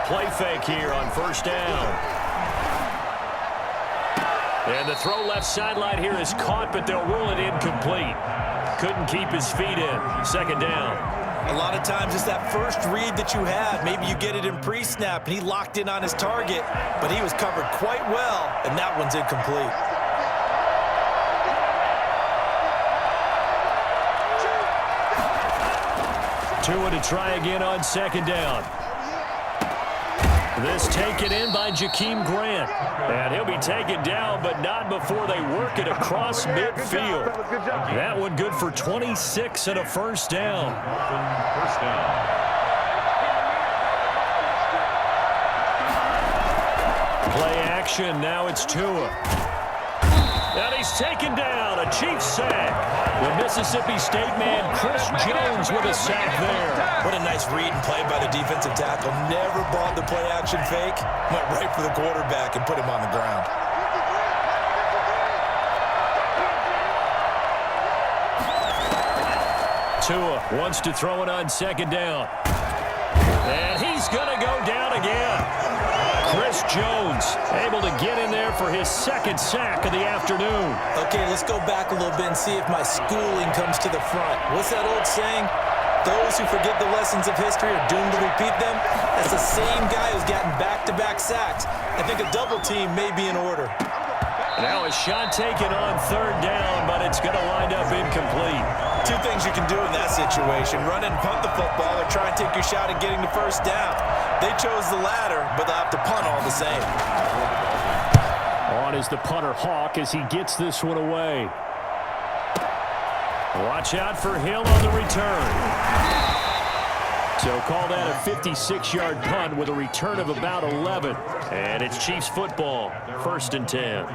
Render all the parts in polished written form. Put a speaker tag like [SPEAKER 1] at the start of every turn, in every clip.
[SPEAKER 1] play fake here on first down. And the throw left sideline here is caught, but they'll rule it incomplete. Couldn't keep his feet in. Second down.
[SPEAKER 2] A lot of times it's that first read that you have. Maybe you get it in pre-snap, and he locked in on his target, but he was covered quite well, and that one's incomplete.
[SPEAKER 1] Tua to try again on second down. This taken in by Jakeem Grant. And he'll be taken down, but not before they work it across midfield. That one good for 26 and a first down. Play action. Now it's Tua. And he's taken down. A Chiefs sack. The Mississippi State man, Chris Jones, with a sack there.
[SPEAKER 2] What a nice read and play by the defensive tackle. Never bought the play-action fake. Went right for the quarterback and put him on the ground.
[SPEAKER 1] Tua wants to throw it on second down. And he's going to go down again. Chris Jones able to get in there for his second sack of the afternoon.
[SPEAKER 2] Okay, let's go back a little bit and see if my schooling comes to the front. What's that old saying? Those who forget the lessons of history are doomed to repeat them. That's the same guy who's gotten back-to-back sacks. I think a double team may be in order.
[SPEAKER 1] Now a shot taken on third down, but it's going to wind up incomplete.
[SPEAKER 2] Two things you can do in that situation: run and punt the football, or try and take your shot at getting the first down. They chose the latter, but they'll have to punt all the same.
[SPEAKER 1] On is the punter Hawk as he gets this one away. Watch out for Hill on the return. So call that a 56-yard punt with a return of about 11. And it's Chiefs football, 1st and 10.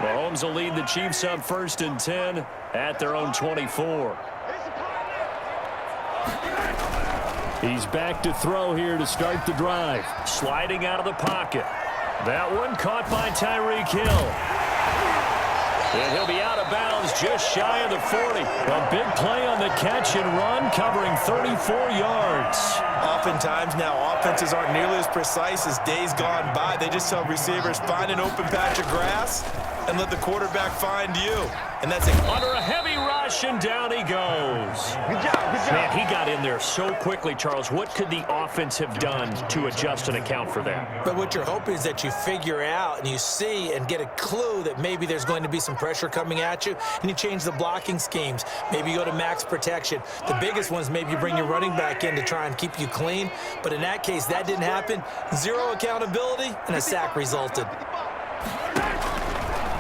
[SPEAKER 1] Mahomes will lead the Chiefs up 1st and 10 at their own 24. He's back to throw here to start the drive. Sliding out of the pocket. That one caught by Tyreek Hill. And he'll be out of bounds just shy of the 40. A big play on the catch and run, covering 34 yards.
[SPEAKER 2] Oftentimes now, offenses aren't nearly as precise as days gone by. They just tell receivers, find an open patch of grass and let the quarterback find you. And that's it.
[SPEAKER 1] Under a heavy rush, and down he goes.
[SPEAKER 3] Good job, good job.
[SPEAKER 1] Man, he got in there so quickly, Charles. What could the offense have done to adjust and account for that?
[SPEAKER 2] But what you're hoping is that you figure out and you see and get a clue that maybe there's going to be some pressure coming at you, and you change the blocking schemes. Maybe you go to max protection. The biggest ones, maybe you bring your running back in to try and keep you clean. But in that case, that didn't happen. Zero accountability, and a sack resulted.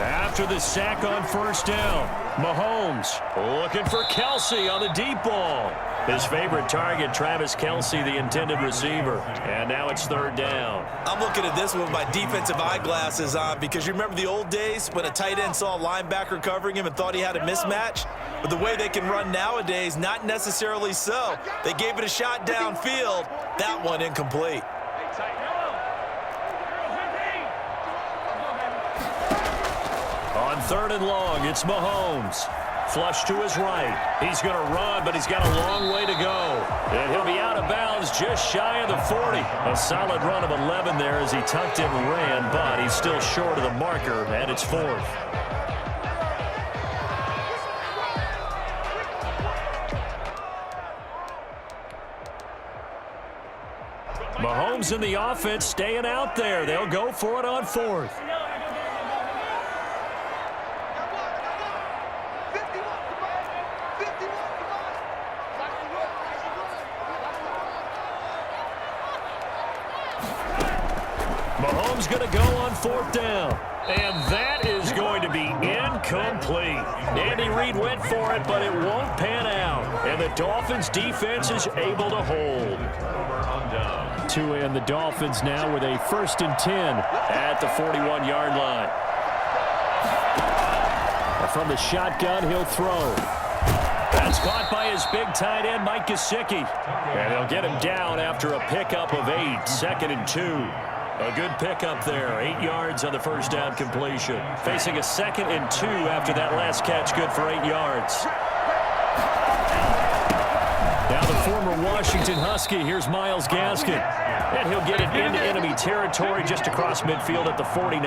[SPEAKER 1] After the sack on first down, Mahomes looking for Kelsey on the deep ball. His favorite target, Travis Kelsey, the intended receiver. And now it's third down.
[SPEAKER 2] I'm looking at this with my defensive eyeglasses on, because you remember the old days when a tight end saw a linebacker covering him and thought he had a mismatch? But the way they can run nowadays, not necessarily so. They gave it a shot downfield. That one incomplete.
[SPEAKER 1] On third and long, it's Mahomes. Flush to his right. He's going to run, but he's got a long way to go. And he'll be out of bounds just shy of the 40. A solid run of 11 there as he tucked in and ran, but he's still short of the marker, and it's fourth. Mahomes and the offense staying out there. They'll go for it on fourth. Mahomes going to go on fourth down. And that is going to be incomplete. Andy Reid went for it, but it won't pan out. And the Dolphins defense is able to hold. Tua and the Dolphins now with a 1st and 10 at the 41-yard line. From the shotgun, he'll throw. That's caught by his big tight end, Mike Gesicki. And he'll get him down after a pickup of 8, 2nd and 2. A good pickup there, 8 yards on the first down completion. Facing a 2nd and 2 after that last catch, good for 8 yards. Now the former Washington Husky, here's Myles Gaskin. And he'll get it into enemy territory just across midfield at the 49.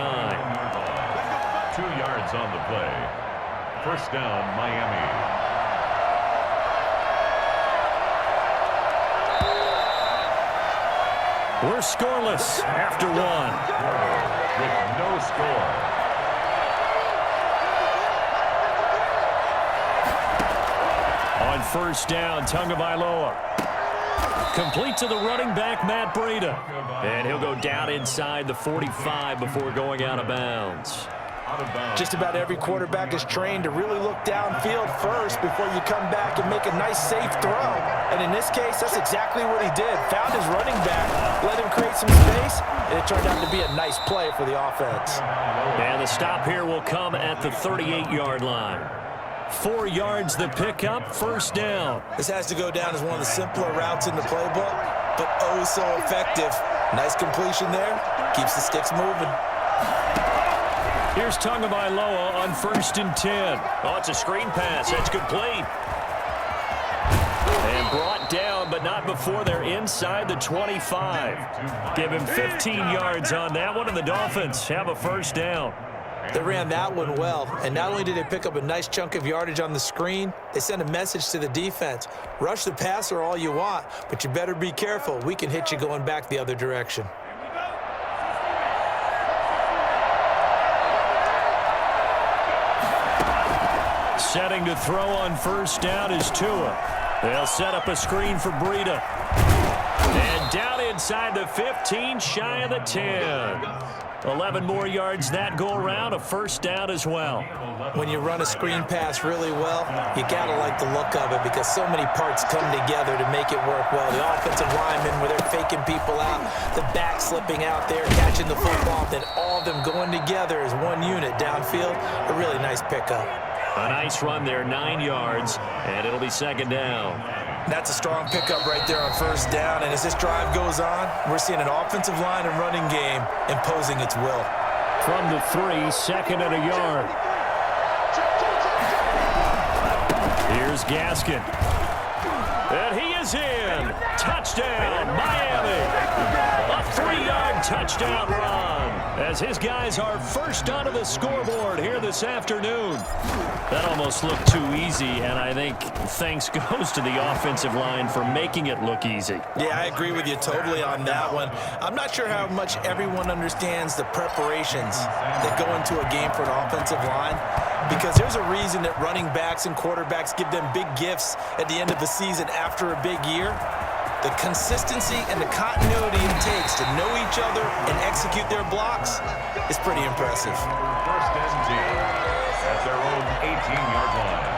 [SPEAKER 3] 2 yards on the play. First down, Miami.
[SPEAKER 1] We're scoreless after 1.
[SPEAKER 3] With no score.
[SPEAKER 1] On first down, Tagovailoa. Complete to the running back, Matt Breida. And he'll go down inside the 45 before going out of bounds.
[SPEAKER 2] Just about every quarterback is trained to really look downfield first before you come back and make a nice, safe throw. And in this case, that's exactly what he did. Found his running back, let him create some space, and it turned out to be a nice play for the offense.
[SPEAKER 1] And the stop here will come at the 38-yard line. 4 yards the pickup, first down.
[SPEAKER 2] This has to go down as one of the simpler routes in the playbook, but oh so effective. Nice completion there. Keeps the sticks moving.
[SPEAKER 1] Here's Tagovailoa on first and 10. Oh, it's a screen pass. That's complete. And brought down, but not before they're inside the 25. Give him 15 yards on that one, and the Dolphins have a first down.
[SPEAKER 2] They ran that one well, and not only did they pick up a nice chunk of yardage on the screen, they sent a message to the defense. Rush the passer all you want, but you better be careful. We can hit you going back the other direction.
[SPEAKER 1] Setting to throw on first down is Tua. They'll set up a screen for Breida. And down inside the 15, shy of the 10. 11 more yards that go around, a first down as well.
[SPEAKER 2] When you run a screen pass really well, you got to like the look of it because so many parts come together to make it work well. The offensive linemen, where they're faking people out, the back slipping out there, catching the football, then all of them going together as one unit downfield. A really nice pickup.
[SPEAKER 1] A nice run there, 9 yards, and it'll be second down.
[SPEAKER 2] That's a strong pickup right there on first down, and as this drive goes on, we're seeing an offensive line and running game imposing its will.
[SPEAKER 1] From the 3, 2nd and a yard. Here's Gaskin. And he is in. Touchdown, Miami. A 3-yard touchdown run as his guys are first onto the scoreboard here this afternoon. That almost looked too easy, and I think thanks goes to the offensive line for making it look easy.
[SPEAKER 2] Yeah, I agree with you totally on that one. I'm not sure how much everyone understands the preparations that go into a game for an offensive line, because there's a reason that running backs and quarterbacks give them big gifts at the end of the season after a big year. The consistency and the continuity it takes to know each other and execute their blocks is pretty impressive.
[SPEAKER 3] First and 10 at their own 18-yard line.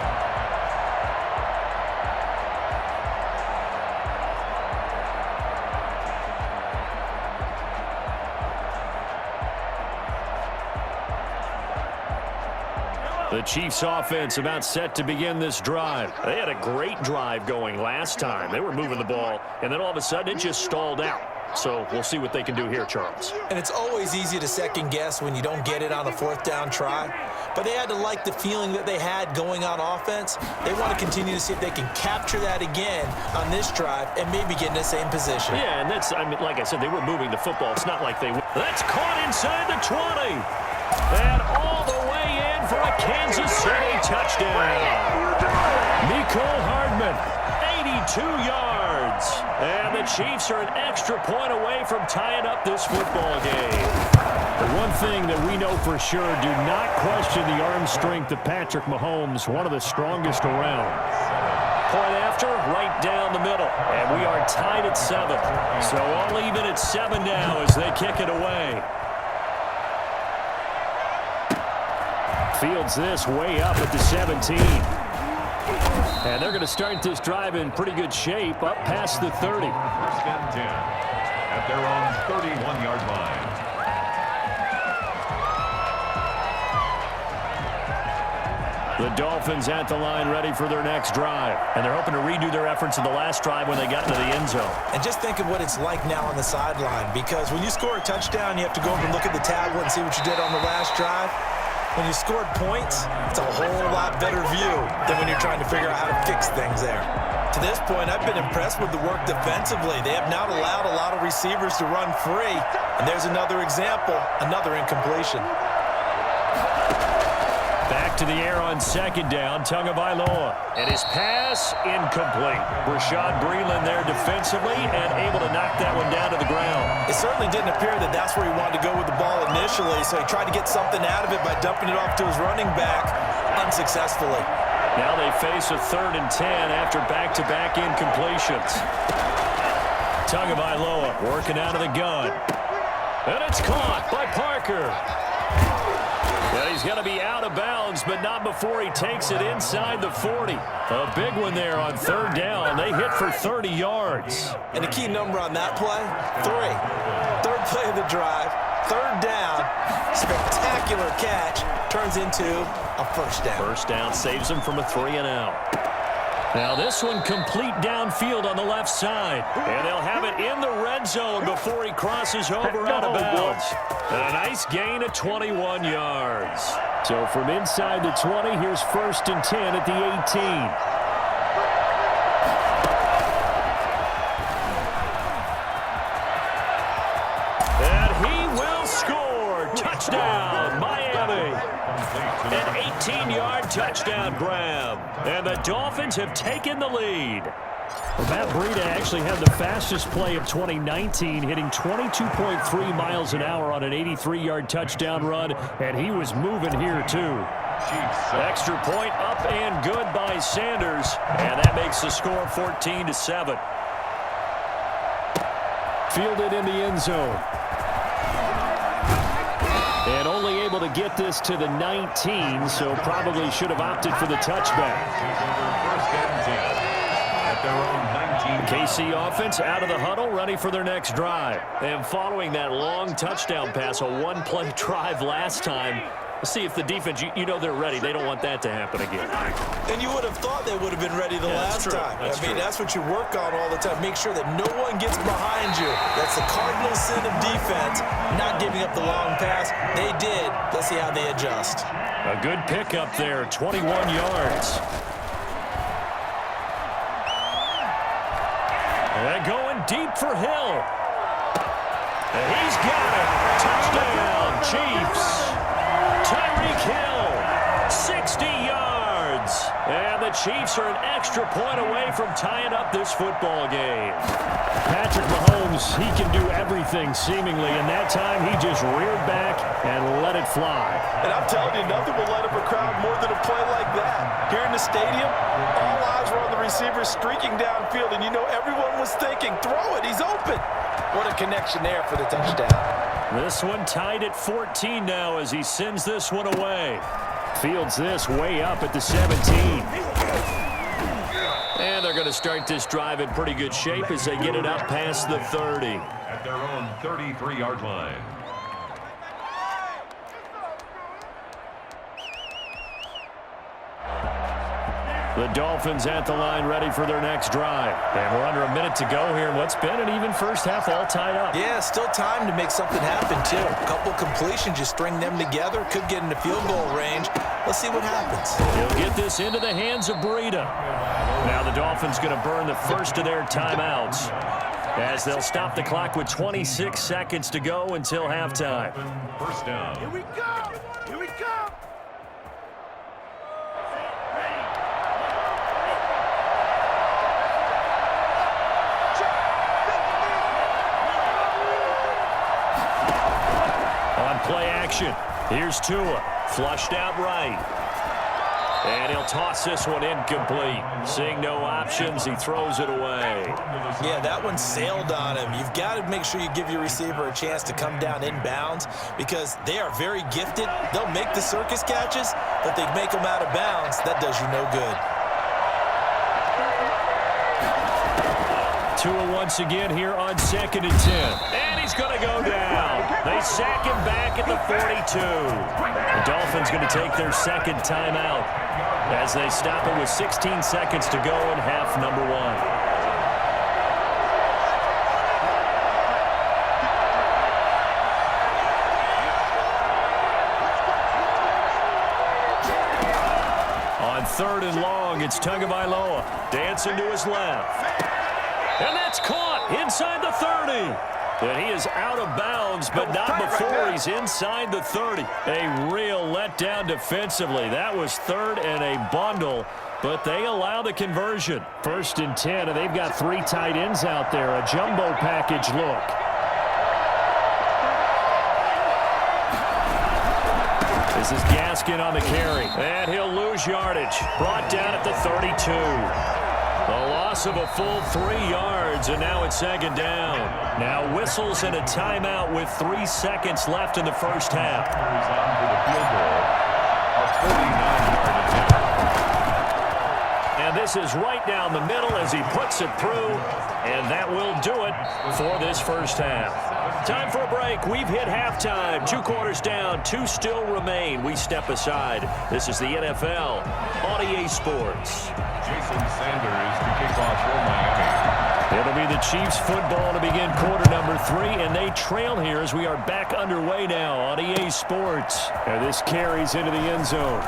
[SPEAKER 1] The Chiefs offense about set to begin this drive. They had a great drive going last time. They were moving the ball, and then all of a sudden it just stalled out. So we'll see what they can do here, Charles.
[SPEAKER 2] And it's always easy to second guess when you don't get it on a fourth down try. But they had to like the feeling that they had going on offense. They want to continue to see if they can capture that again on this drive and maybe get in the same position.
[SPEAKER 1] Yeah, and that's, I mean, like I said, they were moving the football. It's not like they were. That's caught inside the 20. And all the way in for a Kansas City touchdown. Mecole Hardman, 82 yards. And the Chiefs are an extra point away from tying up this football game. The one thing that we know for sure, do not question the arm strength of Patrick Mahomes, one of the strongest around. Point after, right down the middle. And we are tied at 7. So all even at 7 now as they kick it away. Fields this way up at the 17. And they're going to start this drive in pretty good shape, up past the 30.
[SPEAKER 3] First and 10 at their own 31-yard line.
[SPEAKER 1] The Dolphins at the line ready for their next drive. And they're hoping to redo their efforts in the last drive when they got into the end zone.
[SPEAKER 2] And just think of what it's like now on the sideline, because when you score a touchdown, you have to go over and look at the tablet and see what you did on the last drive. When you scored points, it's a whole lot better view than when you're trying to figure out how to fix things there. To this point, I've been impressed with the work defensively. They have not allowed a lot of receivers to run free. And there's another example, another incompletion.
[SPEAKER 1] Back to the air on second down, Tagovailoa. And his pass incomplete. Rashad Breeland there defensively and able to knock that one down to the ground.
[SPEAKER 2] It certainly didn't appear that that's where he wanted to go with the ball initially, so he tried to get something out of it by dumping it off to his running back unsuccessfully.
[SPEAKER 1] Now they face a 3rd and 10 after back-to-back incompletions. Tagovailoa working out of the gun. And it's caught by Parker. And he's going to be out of bounds, but not before he takes it inside the 40. A big one there on 3rd down. They hit for 30 yards.
[SPEAKER 2] And the key number on that play, 3. 3rd play of the drive, 3rd down, spectacular catch, turns into a 1st down.
[SPEAKER 1] 1st down saves him from a 3-and-out. Now this one complete downfield on the left side. And they'll have it in the red zone before he crosses over out of bounds. And a nice gain of 21 yards. So from inside the 20, here's 1st and 10 at the 18. And he will score. Touchdown, Miami. An 18-yard touchdown grab. And the Dolphins have taken the lead. Well, Matt Breida actually had the fastest play of 2019, hitting 22.3 miles an hour on an 83-yard touchdown run, and he was moving here too. Extra point up and good by Sanders, and that makes the score 14-7. Fielded in the end zone. And only able to get this to the 19, so probably should have opted for the touchback.
[SPEAKER 3] At their own 19.
[SPEAKER 1] KC offense out of the huddle, ready for their next drive. And following that long touchdown pass, a one-play drive last time, let's see if the defense, you know they're ready. They don't want that to happen again.
[SPEAKER 2] And you would have thought they would have been ready the last time. That's what you work on all the time. Make sure that no one gets behind you. That's the cardinal sin of defense, not giving up the long pass. They did. Let's see how they adjust.
[SPEAKER 1] A good pickup there, 21 yards. And going deep for Hill. And he's got it. Touchdown, Chiefs. Tyreek Hill, 60 yards. And the Chiefs are an extra point away from tying up this football game. Patrick Mahomes, he can do everything seemingly, and that time he just reared back and let it fly.
[SPEAKER 2] And I'm telling you, nothing will light up a crowd more than a play like that. Here in the stadium, all eyes were on the receiver streaking downfield, and you know everyone was thinking, throw it, he's open. What a connection there for the touchdown.
[SPEAKER 1] This one tied at 14 now as he sends this one away. Fields this way up at the 17. And they're going to start this drive in pretty good shape as they get it up past the 30.
[SPEAKER 3] At their own 33-yard line.
[SPEAKER 1] The Dolphins at the line ready for their next drive. And we're under a minute to go here in what's been an even first half all tied up.
[SPEAKER 2] Yeah, still time to make something happen, too. A couple completions, you string them together, could get into field goal range. Let's see what happens.
[SPEAKER 1] He'll get this into the hands of Breida. Now the Dolphins going to burn the first of their timeouts as they'll stop the clock with 26 seconds to go until halftime.
[SPEAKER 3] First down.
[SPEAKER 4] Here we go! Here we go!
[SPEAKER 1] Play action. Here's Tua. Flushed out right. And he'll toss this one incomplete. Seeing no options, he throws it away.
[SPEAKER 2] Yeah, that one sailed on him. You've got to make sure you give your receiver a chance to come down inbounds because they are very gifted. They'll make the circus catches, but they make them out of bounds. That does you no good.
[SPEAKER 1] Tua once again here on 2nd and 10. And he's going to go down. They sack him back at the 42. The Dolphins going to take their second timeout as they stop it with 16 seconds to go in half number one. On 3rd and long, it's Tagovailoa dancing to his left. And that's caught inside the 30. And he is out of bounds, but not before he's inside the 30. A real letdown defensively. That was 3rd and a bundle, but they allow the conversion. 1st and 10, and they've got 3 tight ends out there. A jumbo package look. This is Gaskin on the carry, and he'll lose yardage. Brought down at the 32. A loss of a full 3 yards, and now it's 2nd down. Now whistles and a timeout with 3 seconds left in the first half. And this is right down the middle as he puts it through, and that will do it for this first half. Time for a break. We've hit halftime. 2 quarters down, 2 still remain. We step aside. This is the NFL on EA Sports.
[SPEAKER 3] Jason Sanders to kick off for Miami.
[SPEAKER 1] It'll be the Chiefs football to begin quarter number 3, and they trail here as we are back underway now on EA Sports. And this carries into the end zone.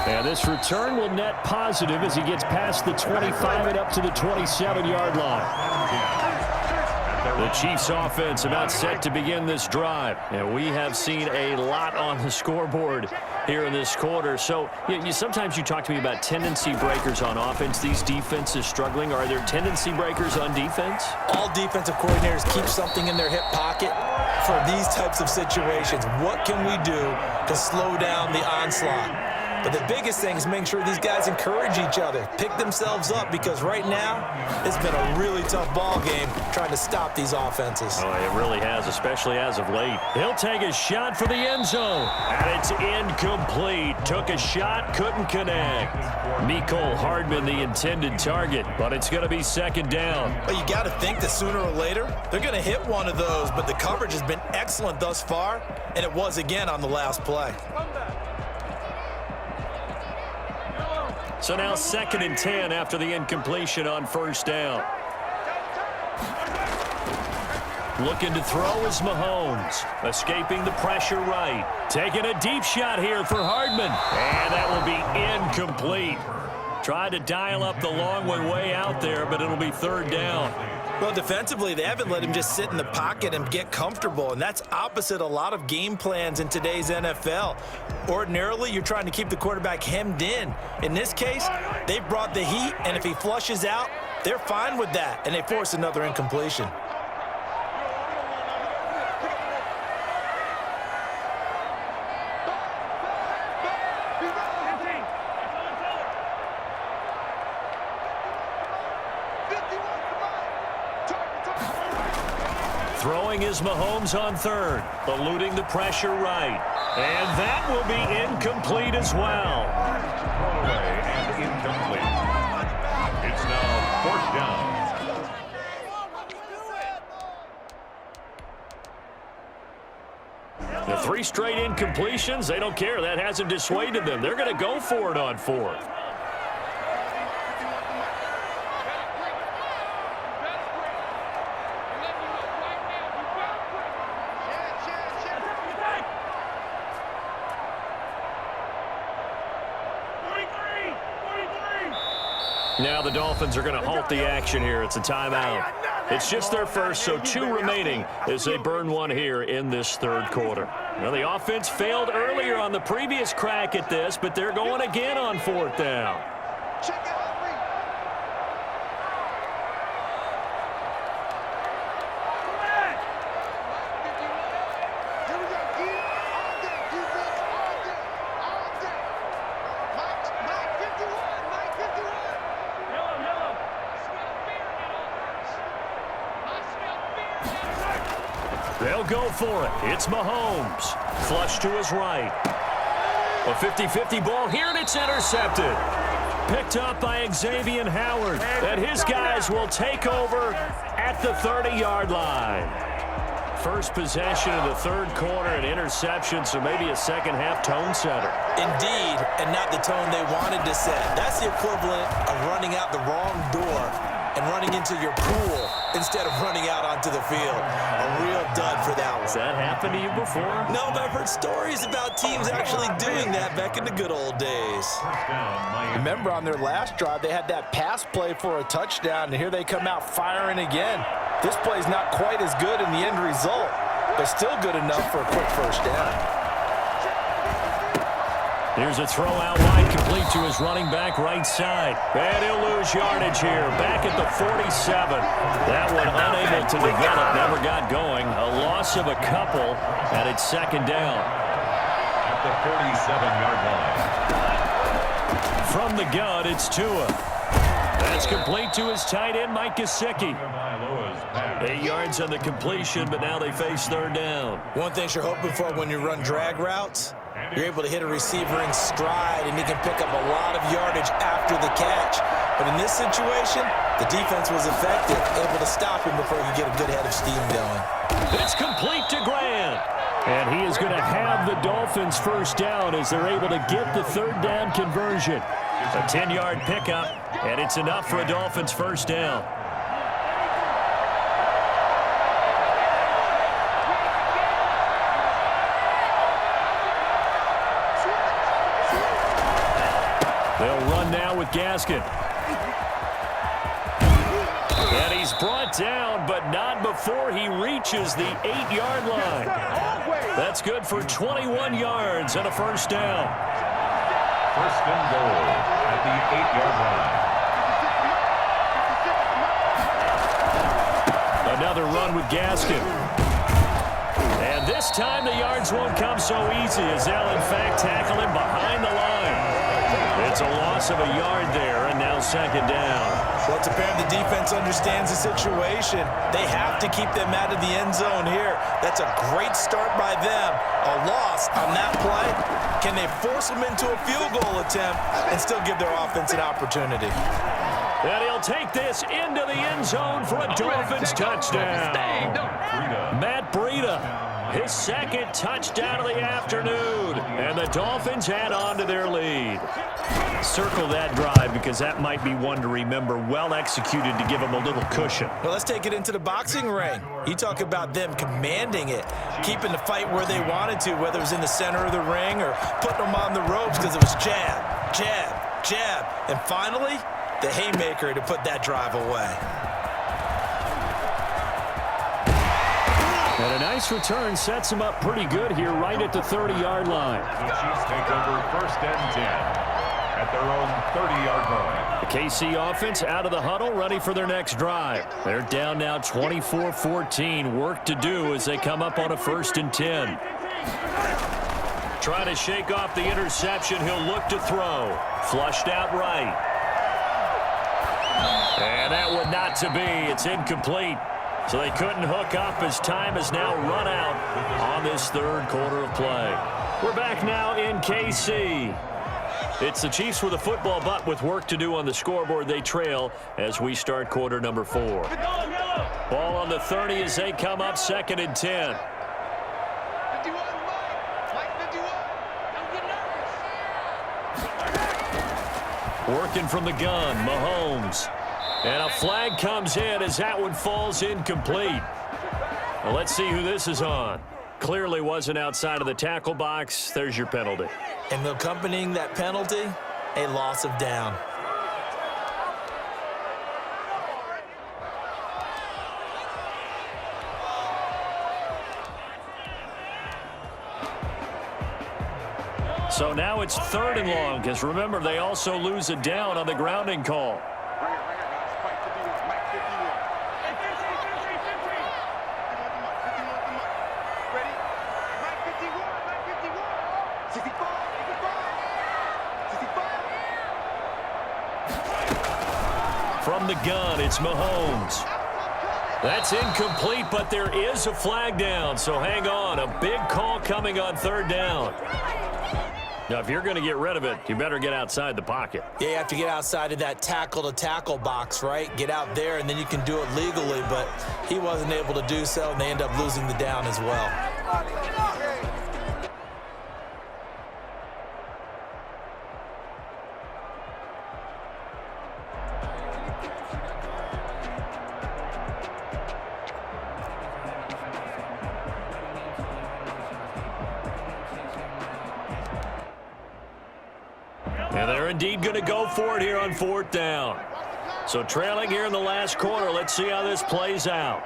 [SPEAKER 1] And this return will net positive as he gets past the 25 and up to the 27-yard line. The Chiefs offense about set to begin this drive. And we have seen a lot on the scoreboard here in this quarter. So sometimes you talk to me about tendency breakers on offense. These defenses struggling. Are there tendency breakers on defense?
[SPEAKER 2] All defensive coordinators keep something in their hip pocket for these types of situations. What can we do to slow down the onslaught? But the biggest thing is making sure these guys encourage each other, pick themselves up, because right now it's been a really tough ball game trying to stop these offenses.
[SPEAKER 1] Oh, it really has, especially as of late. He'll take a shot for the end zone, and it's incomplete. Took a shot, couldn't connect. Mecole Hardman, the intended target, but it's going to be 2nd down.
[SPEAKER 2] Well, you got to think that sooner or later they're going to hit one of those, but the coverage has been excellent thus far, and it was again on the last play.
[SPEAKER 1] So now 2nd and 10 after the incompletion on 1st down. Looking to throw is Mahomes. Escaping the pressure right. Taking a deep shot here for Hardman. And that will be incomplete. Tried to dial up the long one way out there, but it'll be 3rd down.
[SPEAKER 2] Well, defensively, they haven't let him just sit in the pocket and get comfortable, and that's opposite a lot of game plans in today's NFL. Ordinarily, you're trying to keep the quarterback hemmed in. In this case, they brought the heat, and if he flushes out, they're fine with that, and they force another incompletion.
[SPEAKER 1] Throwing is Mahomes on 3rd, eluding the pressure right. And that will be incomplete as well.
[SPEAKER 3] Thrown away and incomplete. It's now 4th down.
[SPEAKER 1] The 3 straight incompletions, they don't care. That hasn't dissuaded them. They're going to go for it on 4th. Now the Dolphins are going to halt the action here. It's a timeout. It's just their first, so 2 remaining as they burn one here in this 3rd quarter. Well, the offense failed earlier on the previous crack at this, but they're going again on 4th down. They'll go for it. It's Mahomes. Flush to his right. A 50-50 ball here, and it's intercepted. picked up by Xavier Howard. And his guys will take over at the 30-yard line. First possession of the third quarter, an interception, so maybe a second-half tone setter.
[SPEAKER 2] Indeed, and not the tone they wanted to set. That's the equivalent of running out the wrong door and running into your pool instead of running out onto the field. A real dud for that one.
[SPEAKER 1] Has that happened to you before?
[SPEAKER 2] No, but I've heard stories about teams actually doing that back in the good old days.
[SPEAKER 5] Remember on their last drive, they had that pass play for a touchdown, and here they come out firing again. This play's not quite as good in the end result, but still good enough for a quick first down.
[SPEAKER 1] Here's a throw out wide, complete to his running back right side. And he'll lose yardage here, back at the 47. That one unable to develop, never got going. A loss of a couple, and it's second down.
[SPEAKER 3] At the 47-yard line.
[SPEAKER 1] From the gun, it's Tua. That's complete to his tight end, Mike Gesicki. 8 yards on the completion, but now they face third down.
[SPEAKER 2] One thing you're hoping for when you run drag routes, you're able to hit a receiver in stride, and he can pick up a lot of yardage after the catch. But in this situation, the defense was effective, able to stop him before he could get a good head of steam going.
[SPEAKER 1] It's complete to Grant. And he is going to have the Dolphins first down as they're able to get the third down conversion. A 10-yard pickup, and it's enough for a Dolphins first down. They'll run now with Gaskin. And he's brought down, but not before he reaches the 8-yard line. That's good for 21 yards and a first down.
[SPEAKER 3] First and goal at the 8-yard line.
[SPEAKER 1] Another run with Gaskin. And this time the yards won't come so easy as they'll in fact tackle him behind the line. It's a loss of a yard there, and now second down.
[SPEAKER 2] Well, it's apparent the defense understands the situation. They have to keep them out of the end zone here. That's a great start by them. A loss on that play. Can they force them into a field goal attempt and still give their offense an opportunity?
[SPEAKER 1] And he'll take this into the end zone for a Dolphins touchdown. Matt Breida, his second touchdown of the afternoon. And the Dolphins add on to their lead. Circle that drive because that might be one to remember. Well executed to give them a little cushion.
[SPEAKER 2] Well, let's take it into the boxing ring. You talk about them commanding it, keeping the fight where they wanted to, whether it was in the center of the ring or putting them on the ropes because it was jab, jab, jab. And finally, the haymaker to put that drive away.
[SPEAKER 1] And a nice return sets him up pretty good here right at the 30-yard line.
[SPEAKER 3] The Chiefs take over first and 10 at their own 30-yard line.
[SPEAKER 1] The KC offense out of the huddle, ready for their next drive. They're down now 24-14. Work to do as they come up on a first and 10. Trying to shake off the interception. He'll look to throw. Flushed out right. And that one not to be. It's incomplete. So they couldn't hook up as time has now run out on this third quarter of play. We're back now in KC. It's the Chiefs with a football, but with work to do on the scoreboard. They trail as we start quarter number 4. Ball on the 30 as they come up second and 10. Working from the gun, Mahomes. And a flag comes in as that one falls incomplete. Well, let's see who this is on. Clearly wasn't outside of the tackle box. There's your penalty.
[SPEAKER 2] And accompanying that penalty, a loss of down.
[SPEAKER 1] So now it's third and long, because remember, they also lose a down on the grounding call. From the gun, it's Mahomes. That's incomplete, but there is a flag down, so hang on. A big call coming on third down. Now, if you're going to get rid of it, you better get outside the pocket.
[SPEAKER 2] Yeah, you have to get outside of that tackle-to-tackle box, right? Get out there, and then you can do it legally, but he wasn't able to do so, and they end up losing the down as well.
[SPEAKER 1] And they're indeed going to go for it here on 4th down. So trailing here in the last quarter. Let's see how this plays out.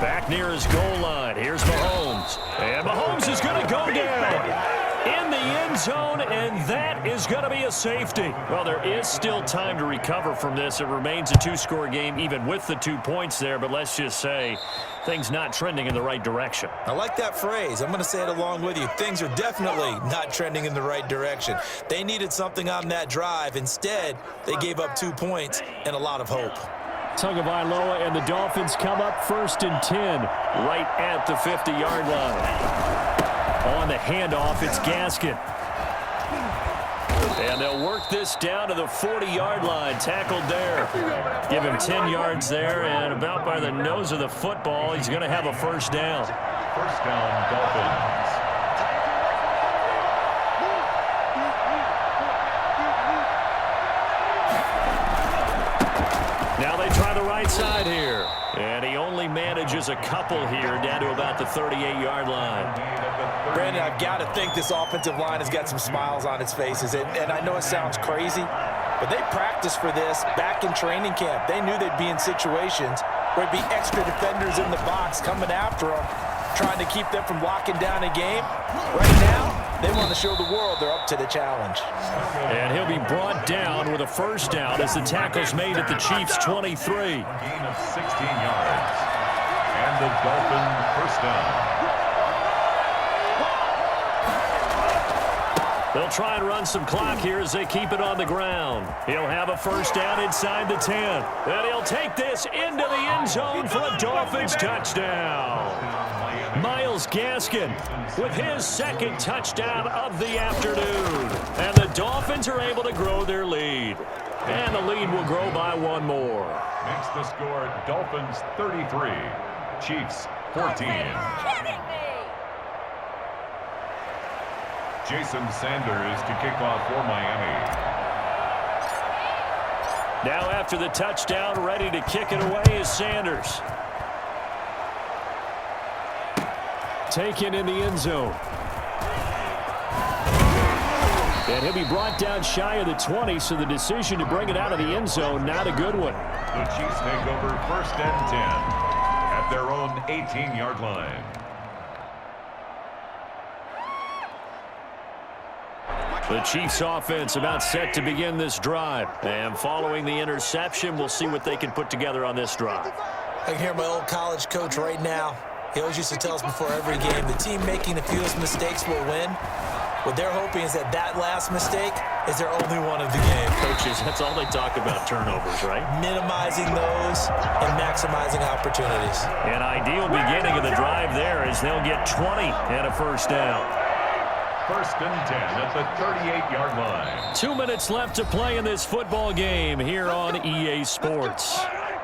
[SPEAKER 1] Back near his goal line. Here's Mahomes. And Mahomes is going to go down in the end zone, and that is going to be a safety. Well, there is still time to recover from this. It remains a 2-score game, even with the 2 points there, but let's just say things not trending in the right direction.
[SPEAKER 2] I like that phrase. I'm going to say it along with you. Things are definitely not trending in the right direction. They needed something on that drive. Instead, they gave up 2 points and a lot of hope.
[SPEAKER 1] Tagovailoa and the Dolphins come up 1st and 10, right at the 50-yard line. On the handoff, it's Gaskin. And they'll work this down to the 40-yard line, tackled there. Give him 10 yards there, and about by the nose of the football, he's going to have a 1st down.
[SPEAKER 3] 1st down, Dolphins.
[SPEAKER 1] Now they try the right side here. And he only manages a couple here down to about the 38-yard line.
[SPEAKER 5] Brandon, I've got to think this offensive line has got some smiles on its faces. And I know it sounds crazy, but they practiced for this back in training camp. They knew they'd be in situations where there'd be extra defenders in the box coming after them, trying to keep them from locking down a game. Right now, they want to show the world they're up to the challenge.
[SPEAKER 1] And he'll be brought down with a 1st down as the tackle's made at the Chiefs' 23.
[SPEAKER 3] Gain of 16 yards. And the Dolphin 1st down.
[SPEAKER 1] They'll try and run some clock here as they keep it on the ground. He'll have a 1st down inside the 10. And he'll take this into the end zone for a Dolphins touchdown. Myles Gaskin with his 2nd touchdown of the afternoon. And the Dolphins are able to grow their lead. And the lead will grow by 1 more.
[SPEAKER 3] Makes the score Dolphins 33, Chiefs 14. Jason Sanders to kick off for Miami.
[SPEAKER 1] Now after the touchdown, ready to kick it away is Sanders. Taken in the end zone. And he'll be brought down shy of the 20, so the decision to bring it out of the end zone, not a good one.
[SPEAKER 3] The Chiefs take over 1st and 10 at their own 18-yard line.
[SPEAKER 1] The Chiefs offense about set to begin this drive. And following the interception, we'll see what they can put together on this drive.
[SPEAKER 2] I can hear my old college coach right now. He always used to tell us before every game, the team making the fewest mistakes will win. What they're hoping is that that last mistake is their only one of the game.
[SPEAKER 1] Coaches, that's all they talk about, turnovers, right?
[SPEAKER 2] Minimizing those and maximizing opportunities.
[SPEAKER 1] An ideal beginning of the drive there is they'll get 20 and a 1st down.
[SPEAKER 3] 1st and 10 at the 38-yard line.
[SPEAKER 1] 2 minutes left to play in this football game here on EA Sports.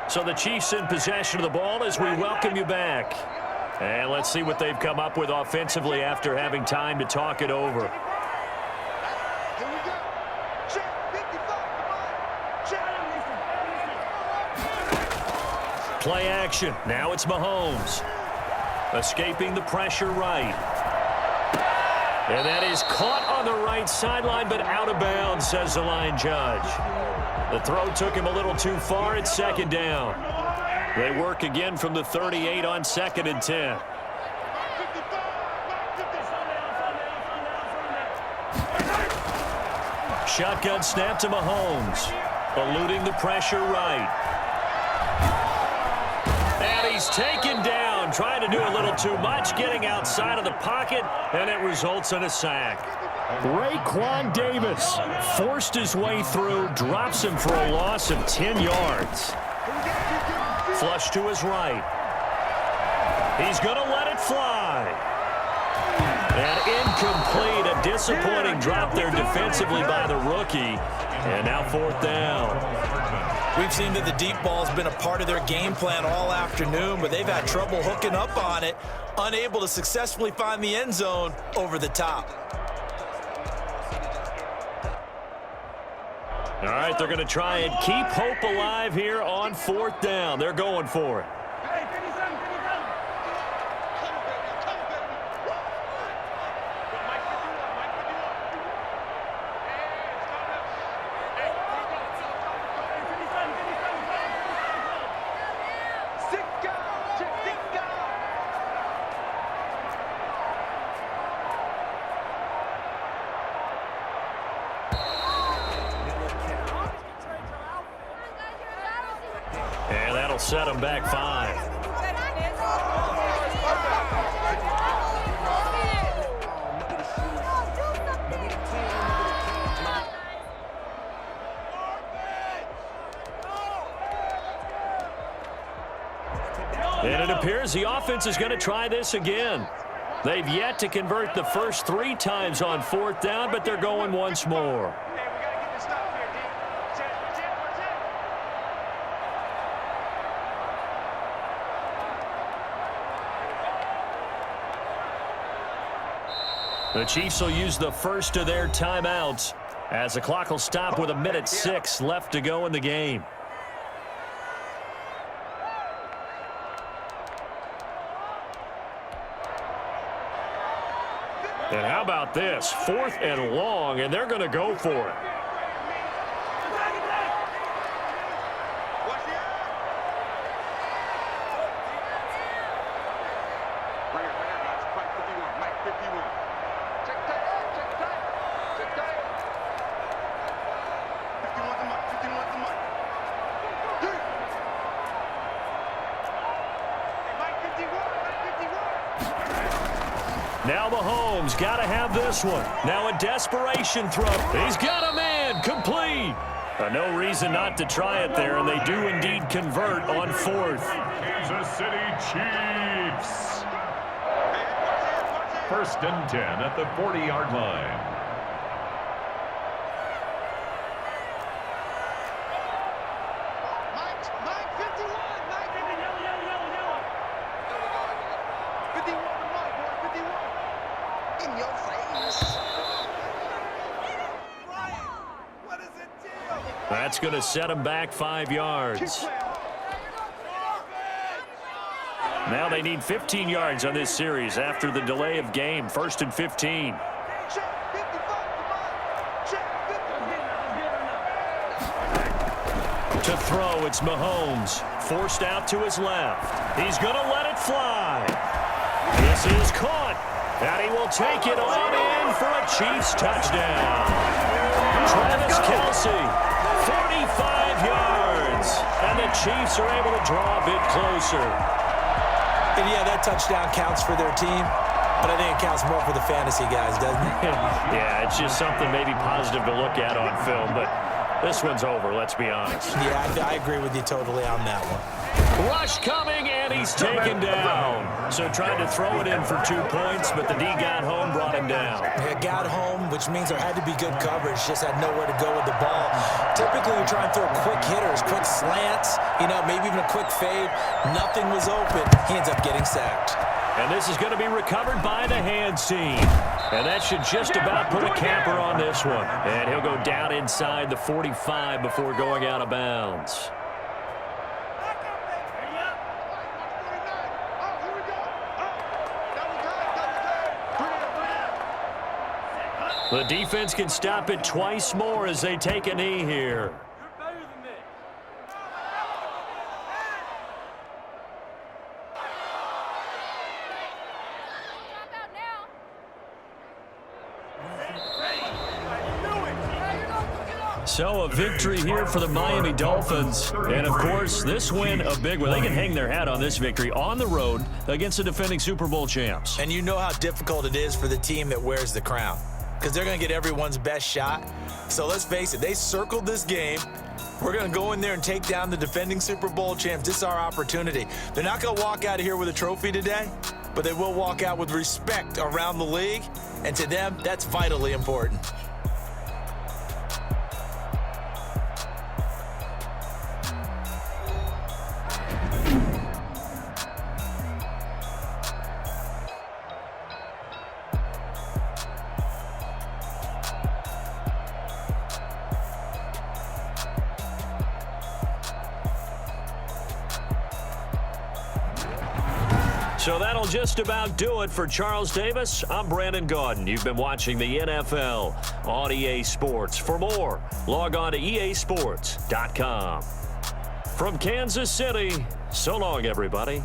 [SPEAKER 1] So the Chiefs in possession of the ball as we welcome you back. And let's see what they've come up with offensively after having time to talk it over. Play action. Now it's Mahomes. Escaping the pressure right. And that is caught on the right sideline, but out of bounds, says the line judge. The throw took him a little too far. It's 2nd down. They work again from the 38 on 2nd and 10. Shotgun snap to Mahomes. Eluding the pressure right. And he's taken down, trying to do a little too much, getting outside of the pocket, and it results in a sack. Raekwon Davis forced his way through, drops him for a loss of 10 yards. Flush to his right. He's going to let it fly. And incomplete. A disappointing drop there defensively by the rookie. And now 4th down.
[SPEAKER 2] We've seen that the deep ball has been a part of their game plan all afternoon, but they've had trouble hooking up on it, unable to successfully find the end zone over the top.
[SPEAKER 1] All right, they're going to try and keep hope alive here on 4th down. They're going for it. And that'll set them back 5. And it appears the offense is going to try this again. They've yet to convert the first 3 times on 4th down, but they're going once more. The Chiefs will use the first of their timeouts as the clock will stop with 1:06 left to go in the game. And how about this? 4th and long, and they're going to go for it. Now Mahomes got to have this one. Now a desperation throw. He's got a man. Complete. No reason not to try it there, and they do indeed convert on 4th.
[SPEAKER 3] Kansas City Chiefs. 1st and 10 at the 40-yard line.
[SPEAKER 1] That's going to set them back 5 yards. Now they need 15 yards on this series after the delay of game. 1st and 15. To throw, it's Mahomes. Forced out to his left. He's going to let it fly. This is caught. And he will take it on in for a Chiefs touchdown. Travis Kelce. 45 yards, and the Chiefs are able to draw a bit closer.
[SPEAKER 2] And yeah, that touchdown counts for their team, but I think it counts more for the fantasy guys, doesn't it?
[SPEAKER 1] Yeah, it's just something maybe positive to look at on film, but this one's over, let's be honest.
[SPEAKER 2] Yeah, I agree with you totally on that one.
[SPEAKER 1] Rush coming, and he's taken down. So tried to throw it in for 2 points, but the D got home, brought him down.
[SPEAKER 2] Yeah, got home, which means there had to be good coverage. Just had nowhere to go with the ball. Typically, we try and throw quick hitters, quick slants, maybe even a quick fade. Nothing was open. He ends up getting sacked.
[SPEAKER 1] And this is going to be recovered by the hands team. And that should just about put a camper on this one. And he'll go down inside the 45 before going out of bounds. The defense can stop it twice more as they take a knee here. So a victory here for the Miami Dolphins. And, of course, this win a big one. They can hang their hat on this victory on the road against the defending Super Bowl champs.
[SPEAKER 2] And you know how difficult it is for the team that wears the crown, because they're going to get everyone's best shot. So let's face it, they circled this game. We're going to go in there and take down the defending Super Bowl champs. This is our opportunity. They're not going to walk out of here with a trophy today, but they will walk out with respect around the league, and to them, that's vitally important.
[SPEAKER 1] So that'll just about do it for Charles Davis. I'm Brandon Gaudin. You've been watching the NFL on EA Sports. For more, log on to easports.com. From Kansas City, so long, everybody.